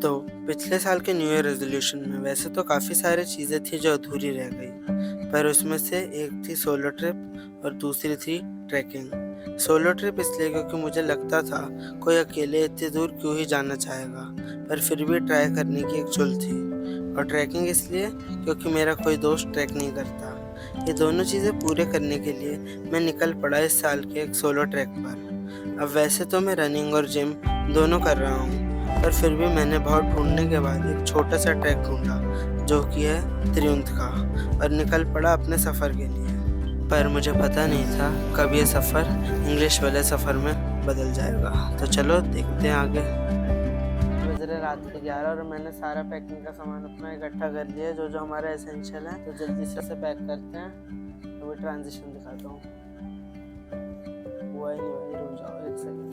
तो पिछले साल के न्यू ईयर रेज़ोल्यूशन में वैसे तो काफ़ी सारी चीज़ें थी जो अधूरी रह गई, पर उसमें से एक थी सोलो ट्रिप और दूसरी थी ट्रैकिंग। सोलो ट्रिप इसलिए क्योंकि मुझे लगता था कोई अकेले इतनी दूर क्यों ही जाना चाहेगा, पर फिर भी ट्राई करने की एक चुल थी। और ट्रैकिंग इसलिए क्योंकि मेरा कोई दोस्त ट्रैक नहीं करता। ये दोनों चीज़ें पूरे करने के लिए मैं निकल पड़ा इस साल के एक सोलो ट्रैक पर। अब वैसे तो मैं रनिंग और जिम दोनों कर रहा हूँ, पर फिर भी मैंने बहुत ढूँढने के बाद एक छोटा-सा ट्रैक ढूँढा, जो कि है त्रियुंत का, और निकल पड़ा अपने सफ़र के लिए। पर मुझे पता नहीं था कब ये सफ़र इंग्लिश वाले सफ़र में बदल जाएगा। तो चलो देखते हैं आगे। बज रहे रात के 11 और मैंने सारा पैकिंग का सामान अपना इकट्ठा कर लिया है, जो हमारा एसेंशियल है। तो जल्दी से इसे पैक करते हैं। अभी ट्रांजिशन दिखाता हूँ। हुआ ही नहीं भाई, रुक जाओ 1 सेकंड।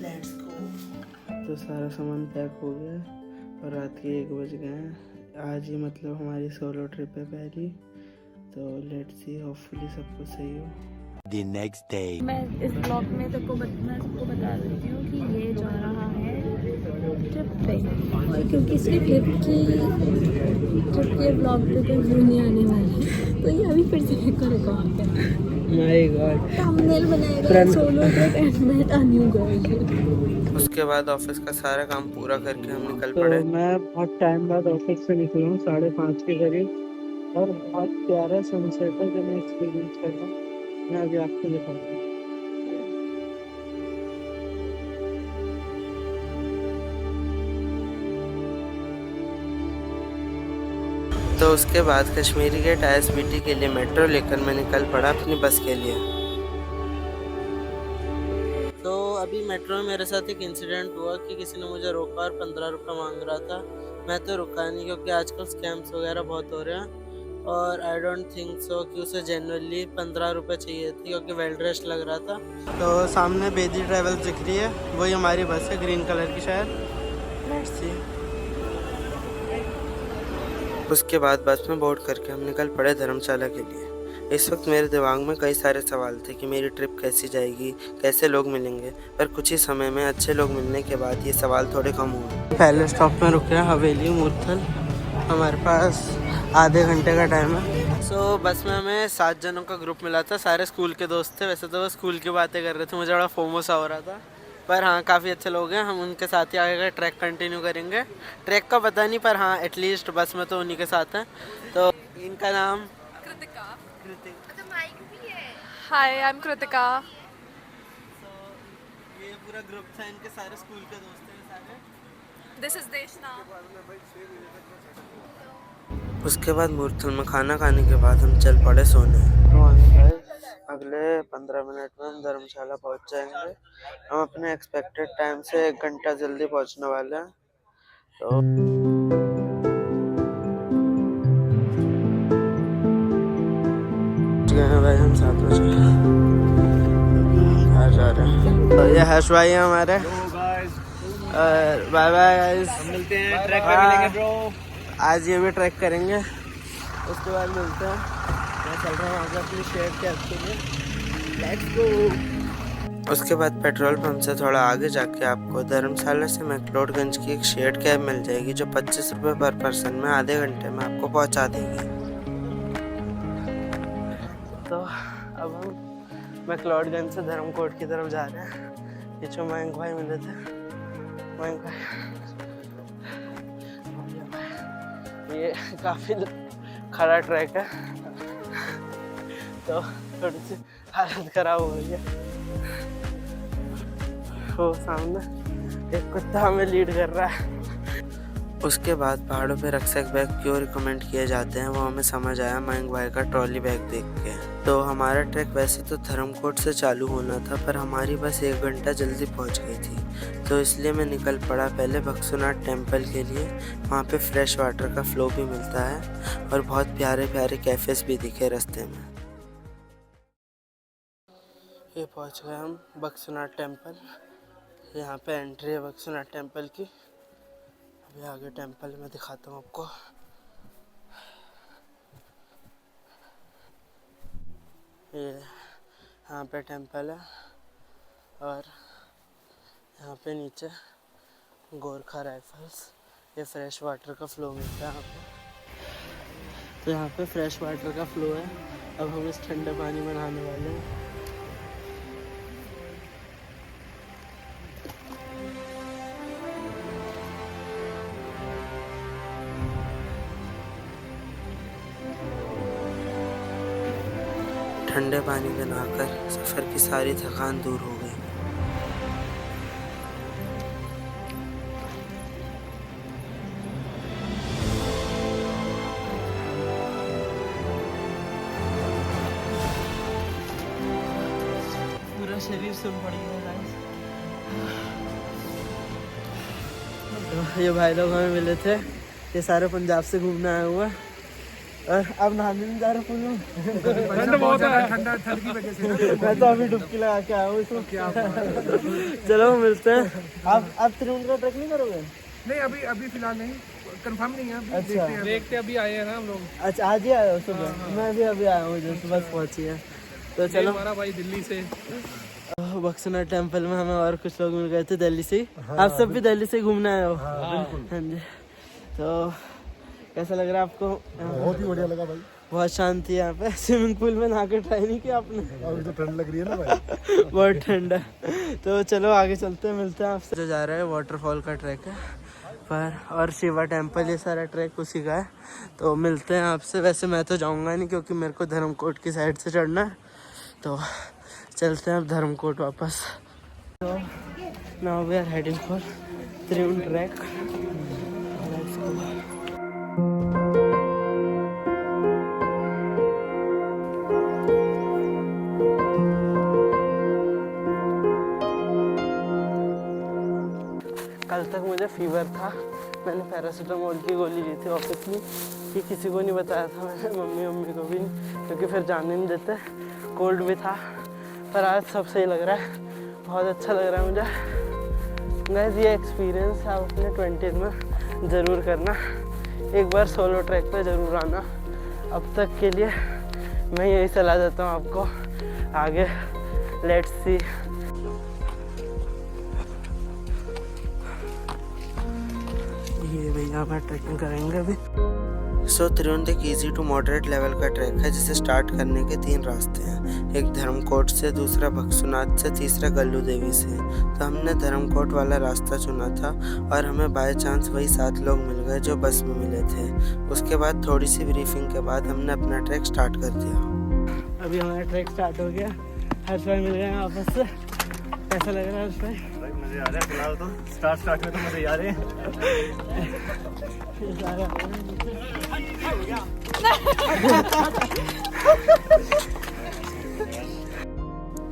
Let's go. तो सारा सामान पैक हो गया और रात के 1 बज गए हैं। आज ही मतलब हमारी सोलो ट्रिप है पहली, तो लेट्स सी, होपफुली सब कुछ सही हो। The next day. मैं इस ब्लॉग में मैं सबको बता देती हूँ कि ये जा रहा है ट्रिप पे, और क्योंकि इसकी ट्रिप के ब्लॉग पे कोई व्यू नहीं आने वाला है, तो ये अभी फिर से रिकॉर्ड है। माय गॉड, थंबनेल बनाएगा solo trip and night a new girl. उसके बाद ऑफिस का सारा काम पूरा करके हम निकल पड़े। मैं बहुत टाइम बाद ऑफिस से निकला हूँ 5:30 के करीब, और बहुत प्यारा सनसेट है जो मैं एक्सपीरियंस कर रहा हूँ। मैं अभी आपको दिखाऊंगा। तो उसके बाद कश्मीरी गेट ISBT के लिए मेट्रो लेकर मैं निकल पड़ा अपनी बस के लिए। तो अभी मेट्रो में मेरे साथ एक इंसिडेंट हुआ कि किसी ने मुझे रोका और 15 रुपये मांग रहा था। मैं तो रुका नहीं, क्योंकि आजकल स्कैम्स वगैरह बहुत हो रहे हैं, और आई डोंट थिंक सो कि उसे जेन्युइनली 15 रुपये चाहिए थी, क्योंकि वेल ड्रेस्ड लग रहा था। तो सामने बेदी ट्रेवल्स दिख रही है, वही हमारी बस है, ग्रीन कलर की शायद। Let's see. उसके बाद बस में बोर्ड करके हम निकल पड़े धर्मशाला के लिए। इस वक्त मेरे दिमाग में कई सारे सवाल थे कि मेरी ट्रिप कैसी जाएगी, कैसे लोग मिलेंगे, पर कुछ ही समय में अच्छे लोग मिलने के बाद ये सवाल थोड़े कम हुए। पहले स्टॉप में रुके हैं हवेली मूर्थल। हमारे पास आधे घंटे का टाइम है। सो बस में हमें 7 जनों का ग्रुप मिला था, सारे स्कूल के दोस्त थे। वैसे तो वो स्कूल की बातें कर रहे थे, मुझे बड़ा फोमो सा हो रहा था, पर हाँ काफ़ी अच्छे लोग हैं। हम उनके साथ ही आगे का ट्रैक कंटिन्यू करेंगे। ट्रैक का पता नहीं, पर हाँ एटलीस्ट बस में तो उन्हीं के साथ हैं। तो इनका नाम कृतिका। कृतिक। हाय, आई एम कृतिका। ये पूरा ग्रुप था, इनके सारे स्कूल के दोस्त हैं सारे। दिस इज देशना। उसके बाद मूर्थल में खाना खाने के बाद हम चल पड़े सोने। अगले 15 मिनट में हम धर्मशाला पहुंच जाएंगे। हम अपने एक्सपेक्टेड टाइम से 1 घंटा जल्दी पहुंचने वाले हैं। तो गए हैं भाई हम 7 बजे बाहर जा रहे हैं। तो ये हर्ष भाई हैं हमारे। बाय बाय गाइस, मिलते हैं ट्रैक पे, मिलेंगे ब्रो। आज ये भी ट्रैक करेंगे, उसके बाद मिलते हैं। मैं चल रहा हूँ आगे अपनी शेयर कैब के लिए। Let's go. उसके बाद पेट्रोल पंप से थोड़ा आगे जाके आपको धर्मशाला से मैक्लोडगंज की एक शेयर्ड कैब मिल जाएगी, जो 25 रुपये पर पर्सन में आधे घंटे में आपको पहुंचा देगी। तो अब हम मैक्लोडगंज से धर्मकोट की तरफ जा रहे हैं। ये जो मयंक भाई मिले थे, मयंक भाई, ये काफ़ी खड़ा ट्रैक है, तो थोड़ी सी हालत खराब हो गई है। वो सामने एक कुत्ता हमें लीड कर रहा है। उसके बाद पहाड़ों पे रक्सैक बैग क्यों रिकमेंड किए जाते हैं वो हमें समझ आया मयंक भाई का ट्रॉली बैग देख के। तो हमारा ट्रैक वैसे तो धर्मकोट से चालू होना था, पर हमारी बस 1 घंटा जल्दी पहुंच गई थी, तो इसलिए मैं निकल पड़ा पहले बक्सुनाथ टेम्पल के लिए। वहाँ पे फ्रेश वाटर का फ्लो भी मिलता है और बहुत प्यारे प्यारे कैफ़ेज़ भी दिखे रास्ते में। ये पहुँच गए हम बक्सुनाथ टेम्पल। यहाँ पे एंट्री है बक्सुनाथ टेम्पल की। अभी आगे टेम्पल में दिखाता हूँ आपको। ये यहाँ पे टेम्पल है। और यहाँ पे नीचे गोरखा राइफल्स, ये फ्रेश वाटर का फ्लो मिलता है यहाँ पे। तो यहाँ पे फ्रेश वाटर का फ्लो है। अब हम इस ठंडे पानी में नहाने वाले हैं। ठंडे पानी में नहाकर सफ़र की सारी थकान दूर हो गई। पूरा शरीर सुन पड़ गया। तो ये भाई लोग हमें मिले थे, ये सारे पंजाब से घूमने आए हुए हैं और अब नहाने नहीं जा रहा पूल में। ठंड बहुत है, ठंड की वजह से मैं तो अभी डुबकी लगा के आया हूँ इसमें। क्या चलो मिलते हैं। आप त्रिवेंद्र का ट्रैक नहीं करोगे? नहीं, अभी फिलहाल नहीं, कंफर्म नहीं है। अच्छा, देखते अभी आए हैं ना हम लोग। अच्छा आज ही आए हो सुबह? मैं भी अभी आया हूँ, जैसे बस पहुँची है। तो चलो, हमारा भाई दिल्ली से बक्सना टेम्पल में हमें और कुछ लोग मिल गए थे दिल्ली से। आप सब भी दिल्ली से घूमने आए हो? हाँ जी। तो कैसा लग रहा है आपको? बहुत ही बढ़िया लगा भाई। बहुत शांति है यहाँ पे। स्विमिंग पूल में नहा के ट्राई नहीं किया आपने? अभी तो ठंड लग रही है ना भाई। बहुत ठंड है। तो चलो आगे चलते हैं, मिलते हैं आपसे। जो जा रहा है वाटरफॉल का ट्रैक है पर, और शिवा टेम्पल, ये सारा ट्रैक उसी का है। तो मिलते हैं आपसे। वैसे मैं तो जाऊँगा नहीं क्योंकि मेरे को धर्मकोट की साइड से चढ़ना है। तो चलते हैं अब धर्मकोट वापस। तो now we are heading for Triund trek. कल तक मुझे फीवर था, मैंने पैरासीटामोल की गोली ली थी ऑफिस में, कि किसी को नहीं बताया था मैंने, मम्मी को भी नहीं, क्योंकि फिर जाने नहीं देते। कोल्ड भी था, पर आज सब सही लग रहा है, बहुत अच्छा लग रहा है मुझे। गाइस ये एक्सपीरियंस आप अपने 20 में ज़रूर करना, एक बार सोलो ट्रैक पे ज़रूर आना। अब तक के लिए मैं यही सलाह देता हूँ आपको, आगे लेट्स सी। ये भैया मैं ट्रैकिंग करेंगे अभी। सो त्रिवेंद्र एक इजी टू मॉडरेट लेवल का ट्रैक है, जिसे स्टार्ट करने के 3 रास्ते हैं, एक धर्मकोट से, दूसरा बक्सुनाथ से, तीसरा गल्लू देवी से। तो हमने धर्मकोट वाला रास्ता चुना था और हमें बाय चांस वही 7 लोग मिल गए जो बस में मिले थे। उसके बाद थोड़ी सी ब्रीफिंग के बाद हमने अपना ट्रैक स्टार्ट कर दिया। अभी हमारा ट्रैक स्टार्ट हो गया, हर्ष भाई मिल गए वापस से। कैसा लग रहा है हर्ष भाई? मजे आ रहे हैं फिलहाल तो, स्टार्ट में तो मजे आ रहे हैं।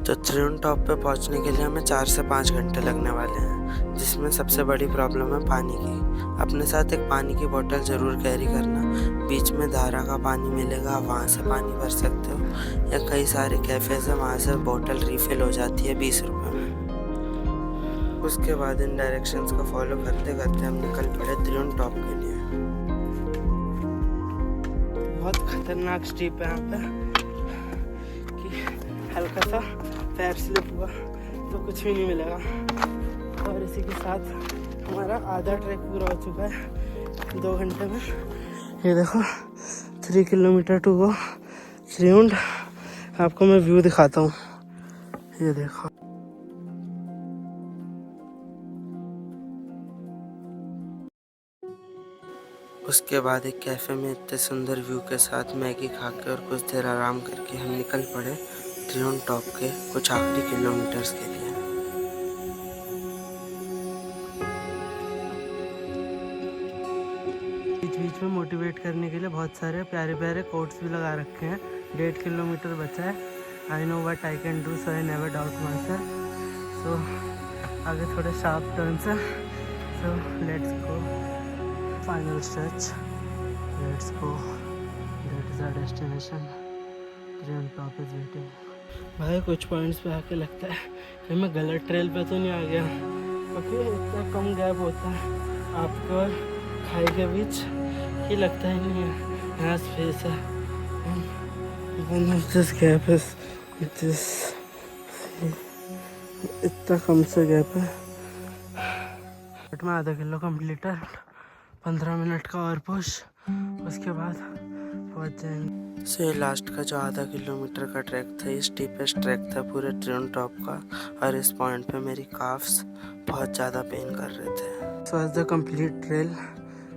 तो त्रिवेंद्र टॉप पे पहुंचने के लिए हमें 4 से 5 घंटे लगने वाले हैं, जिसमें सबसे बड़ी प्रॉब्लम है पानी की। अपने साथ एक पानी की बोतल ज़रूर कैरी करना। बीच में धारा का पानी मिलेगा, आप वहाँ से पानी भर सकते हो, या कई सारे कैफ़ेज़ हैं वहाँ से बोतल रिफ़िल हो जाती है 20 रुपये में। उसके बाद इन डायरेक्शंस को फॉलो करते करते हम निकल पड़े त्रिवेंद्र टॉप के लिए। बहुत खतरनाक स्टीप है यहाँ पे, कि हल्का सा पैर स्लिप हुआ तो कुछ भी नहीं मिलेगा। और इसी के साथ हमारा आधा ट्रैक पूरा हो चुका है 2 घंटे में। ये देखो 3 किलोमीटर टू गो त्रिवेंद्र। आपको मैं व्यू दिखाता हूँ, ये देखो। उसके बाद एक कैफ़े में इतने सुंदर व्यू के साथ मैगी खा के और कुछ देर आराम करके हम निकल पड़े त्रिवेंद्र टॉप के कुछ आखिरी किलोमीटर्स के लिए। बीच में मोटिवेट करने के लिए बहुत सारे प्यारे प्यारे कोट्स भी लगा रखे हैं। 1.5 किलोमीटर बचा है। I know what I can do, so I never doubt myself. So आगे थोड़े शार्प टर्न्स हैं, so let's go, final stretch, let's go, that is our destination, त्रिवेंद्र टॉप इज वेटिंग। भाई कुछ पॉइंट्स पे आके लगता है कि मैं गलत ट्रेल पे तो नहीं आ गया, क्योंकि इतना कम गैप होता है आपको और खाई के बीच, ये लगता ही नहीं है यहाँ स्पेस है। One of this gap is this, इतना कम से गैप है। बट में आधा किलो कम्प्लीटर, 15 मिनट का और पुश, उसके बाद पहुंच जाएंगे। सो ये लास्ट का जो आधा किलोमीटर का ट्रैक था, ये स्टीपेस्ट ट्रैक था पूरे ट्रेन टॉप का, और इस पॉइंट पे मेरी काफ्स बहुत ज़्यादा पेन कर रहे थे। So was the complete trail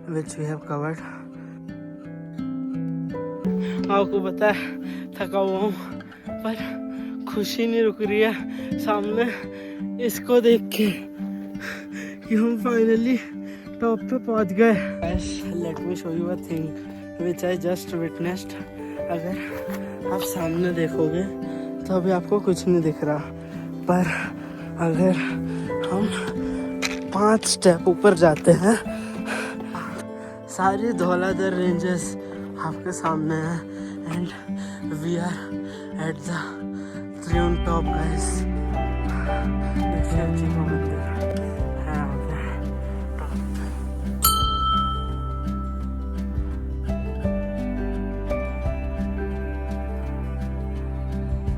which we have covered. आपको पता है थका हुआ हूँ, पर खुशी नहीं रुक रही है सामने इसको देख के कि हम फाइनली टॉप पे पहुंच गए। Let me show you a thing which I just witnessed. अगर आप सामने देखोगे तो अभी आपको कुछ नहीं दिख रहा, पर अगर हम 5 स्टेप ऊपर जाते हैं, सारी धौलाधर रेंजेस आपके सामने हैं, and we are at the Triund top guys. देखिए जी का मंदिर है यहाँ पे टॉप पे।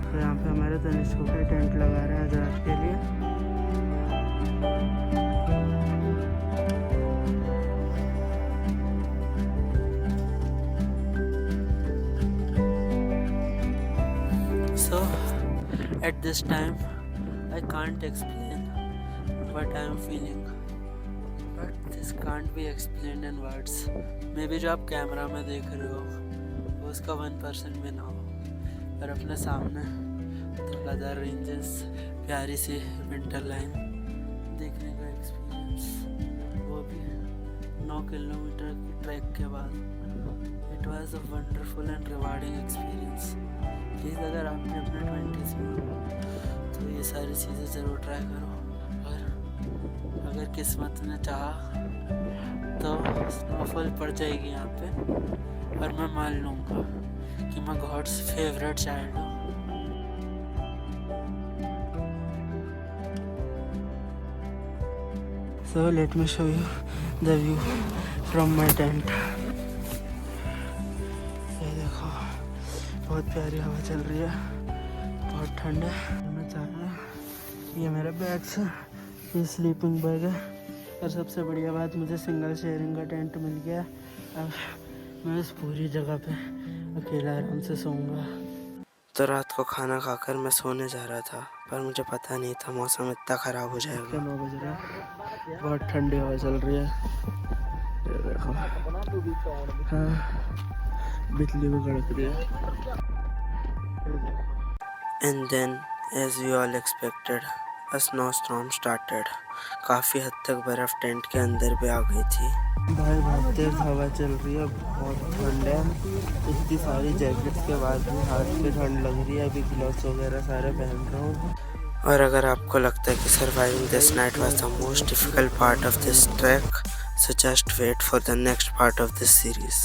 तो यहाँ पे हमारे तनिष्क का टेंट लगा रहे हैं आज रात के लिए। So at this time I can't explain what I am feeling, but this can't be explained in words. Maybe जो आप कैमरा में देख रहे हो वो उसका 1% भी ना हो, पर अपने सामने धौलाधार रेंजेस, प्यारी सी विंटर लाइन देखने का एक्सपीरियंस, वो भी 9 किलोमीटर की ट्रैक के बाद। It was a wonderful and rewarding experience. Please अगर आपने अपने 20s में हो तो ये सारी चीज़ें ज़रूर ट्राई करो, और अगर किस्मत ने चाहा तो स्नोफॉल पड़ जाएगी यहाँ पे, और मैं मान लूँगा कि मैं गॉड्स फेवरेट चाइल्ड हूँ। So let me show you the view from my tent. ये देखो बहुत प्यारी हवा चल रही है, बहुत ठंड है। मैं चाह रहा ये मेरा बैग्स है, ये स्लीपिंग बैग है, और सबसे बढ़िया बात मुझे सिंगल शेयरिंग का टेंट मिल गया। अब मैं इस पूरी जगह पे अकेला आराम से सोऊंगा। तो रात को खाना खाकर मैं सोने जा रहा था, पर मुझे पता नहीं था मौसम इतना ख़राब हो जाएगा। 9 बज रहा है, बहुत ठंडी हवा चल रही है। ये देखो, हाँ बिजली भी कड़क रही है। And then as we all expected a snow storm started. काफ़ी हद तक बर्फ़ टेंट के अंदर भी आ गई थी। भाई बहुत तेज़ हवा चल रही है, बहुत ठंड है। इतनी सारी जैकेट्स के बाद भी हाथ पे ठंड लग रही है। अभी ग्लव्स वगैरह सारे पहन रहा हूँ। और अगर आपको लगता है कि surviving this night was the most difficult part of this track, so just wait for the next part of this series.